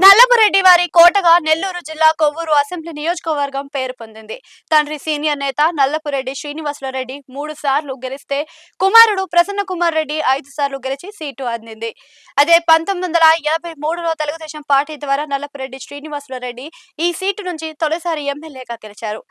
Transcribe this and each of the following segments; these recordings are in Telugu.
నల్లపురెడ్డి వారి కోటగా నెల్లూరు జిల్లా కొవ్వూరు అసెంబ్లీ నియోజకవర్గం పేరు పొందింది. తండ్రి సీనియర్ నేత నల్లపురెడ్డి శ్రీనివాసరెడ్డి 3 సార్లు గెలిస్తే కుమారుడు ప్రసన్న కుమార్ రెడ్డి 5 సార్లు గెలిచి సీటు అందింది. అదే 1983లో తెలుగుదేశం పార్టీ ద్వారా నల్లపురెడ్డి శ్రీనివాసరెడ్డి ఈ సీటు నుంచి తొలిసారి ఎమ్మెల్యేగా గెలిచారు.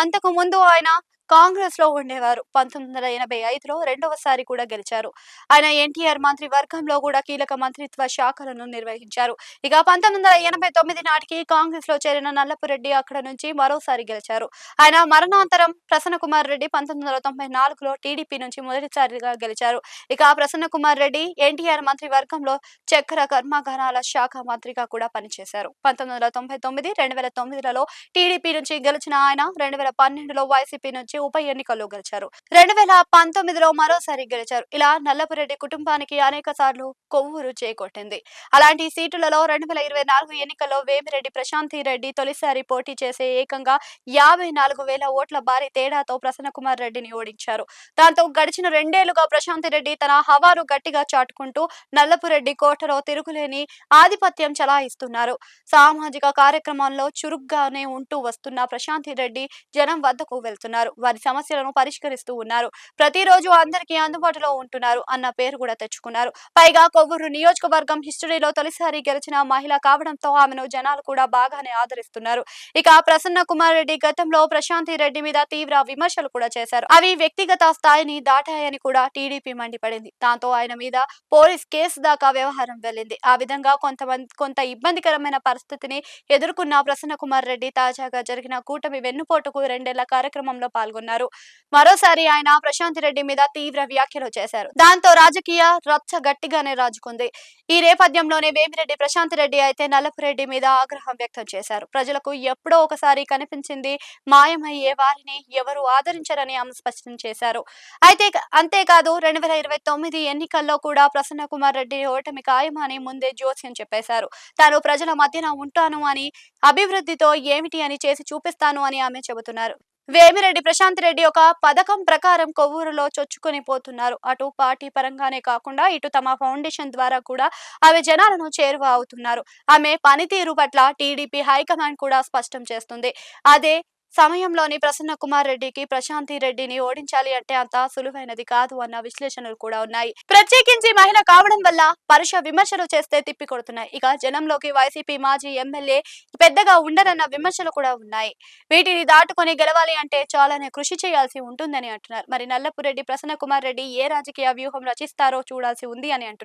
అంతకు ముందు ఆయన కాంగ్రెస్ లో ఉండేవారు. 1985లో రెండవసారి కూడా గెలిచారు. ఆయన ఎన్టీఆర్ మంత్రి వర్గంలో కూడా కీలక మంత్రిత్వ శాఖలను నిర్వహించారు. ఇక 1989 నాటికి కాంగ్రెస్ లో చేరిన నల్లపురెడ్డి అక్కడ నుంచి మరోసారి గెలిచారు. ఆయన మరణాంతరం ప్రసన్న కుమార్ రెడ్డి 1994లో టీడీపీ నుంచి మొదటిసారిగా గెలిచారు. ఇక ప్రసన్న కుమార్ రెడ్డి ఎన్టీఆర్ మంత్రి వర్గంలో చక్కెర కర్మాగారాల శాఖ మంత్రిగా కూడా పనిచేశారు. 1999, 2009లలో టీడీపీ నుంచి గెలిచిన ఆయన 2012లో వైసీపీ నుంచి ఉప ఎన్నికల్లో గెలిచారు. 2019లో మరోసారి గెలిచారు. ఇలా నల్లపురెడ్డి కుటుంబానికి అనేక సార్లు కొవ్వూరు చేకొట్టింది. అలాంటి సీటులలో 2024 ఎన్నికల్లో వేమిరెడ్డి ప్రశాంతి రెడ్డి తొలిసారి పోటీ చేసే ఏకంగా 54,000 ఓట్ల భారీ తేడాతో ప్రసన్న కుమార్ రెడ్డిని ఓడించారు. దాంతో గడిచిన 2 ఏళ్లుగా ప్రశాంతి రెడ్డి తన హవాను గట్టిగా చాటుకుంటూ నల్లపురెడ్డి కోటలో తిరుగులేని ఆధిపత్యం చలాయిస్తున్నారు. సామాజిక కార్యక్రమాల్లో చురుగ్గానే ఉంటూ వస్తున్న ప్రశాంతి రెడ్డి జనం వద్దకు వెళ్తున్నారు. వారి సమస్యలను పరిష్కరిస్తూ ఉన్నారు. ప్రతిరోజు అందరికీ అందుబాటులో ఉంటున్నారు అన్న పేరు కూడా తెచ్చుకున్నారు. పైగా కొవ్వూరు నియోజకవర్గం హిస్టరీలో తొలిసారి గెలిచిన మహిళ కావడంతో ఆమెను జనాలు కూడా బాగానే ఆదరిస్తున్నారు. ఇక ప్రసన్న కుమార్ రెడ్డి గతంలో ప్రశాంతి రెడ్డి మీద తీవ్ర విమర్శలు కూడా చేశారు. అవి వ్యక్తిగత స్థాయిని దాటాయని కూడా టీడీపీ మండిపడింది. దాంతో ఆయన మీద పోలీస్ కేసు దాకా వ్యవహారం వెళ్లింది. ఆ విధంగా కొంత ఇబ్బందికరమైన పరిస్థితిని ఎదుర్కొన్న ప్రసన్న కుమార్ రెడ్డి తాజాగా జరిగిన కూటమి వెన్నుపోటుకు 2 ఏళ్ల కార్యక్రమంలో పాల్గొన్నారు. మరోసారి ఆయన ప్రశాంతి రెడ్డి మీద తీవ్ర వ్యాఖ్యలు చేశారు. దాంతో రాజకీయ రచ్చ గట్టిగానే రాజుకుంది. ఈ నేపథ్యంలోనే వేమిరెడ్డి ప్రశాంతి రెడ్డి అయితే నల్లపురెడ్డి మీద ఆగ్రహం వ్యక్తం చేశారు. ప్రజలకు ఎప్పుడో ఒకసారి కనిపించింది మాయమయ్యే వారిని ఎవరు ఆదరించరని ఆమె స్పష్టం చేశారు. అంతేకాదు 2029 ఎన్నికల్లో కూడా ప్రసన్న కుమార్ రెడ్డి ఓటమి ఖాయమని ముందే జోస్యం చెప్పేశారు. తాను ప్రజల మధ్యన ఉంటాను అని, అభివృద్ధితో ఏమిటి అని చేసి చూపిస్తాను అని ఆమె చెబుతున్నారు. వేమిరెడ్డి ప్రశాంతి రెడ్డి ఒక పథకం ప్రకారం కొవ్వూరులో చొచ్చుకొని పోతున్నారు. అటు పార్టీ పరంగానే కాకుండా ఇటు తమ ఫౌండేషన్ ద్వారా కూడా ఆమె జనాలను చేరువ అవుతున్నారు. ఆమె పనితీరు పట్ల టీడీపీ హైకమాండ్ కూడా స్పష్టం చేస్తుంది. అదే సమయంలోని ప్రసన్న కుమార్ రెడ్డికి ప్రశాంతి రెడ్డిని ఓడించాలి అంటే అంత సులువైనది కాదు అన్న విశ్లేషణలు కూడా ఉన్నాయి. ప్రత్యేకించి మహిళ కావడం వల్ల పరుష విమర్శలు చేస్తే తిప్పికొడుతున్నాయి. ఇక జనంలోకి వైసీపీ మాజీ ఎమ్మెల్యే పెద్దగా ఉండరన్న విమర్శలు కూడా ఉన్నాయి. వీటిని దాటుకొని గెలవాలి అంటే చాలానే కృషి చేయాల్సి ఉంటుందని అంటున్నారు. మరి నల్లపురెడ్డి ప్రసన్న కుమార్ రెడ్డి ఏ రాజకీయ వ్యూహం రచిస్తారో చూడాల్సి ఉంది అని అంటున్నారు.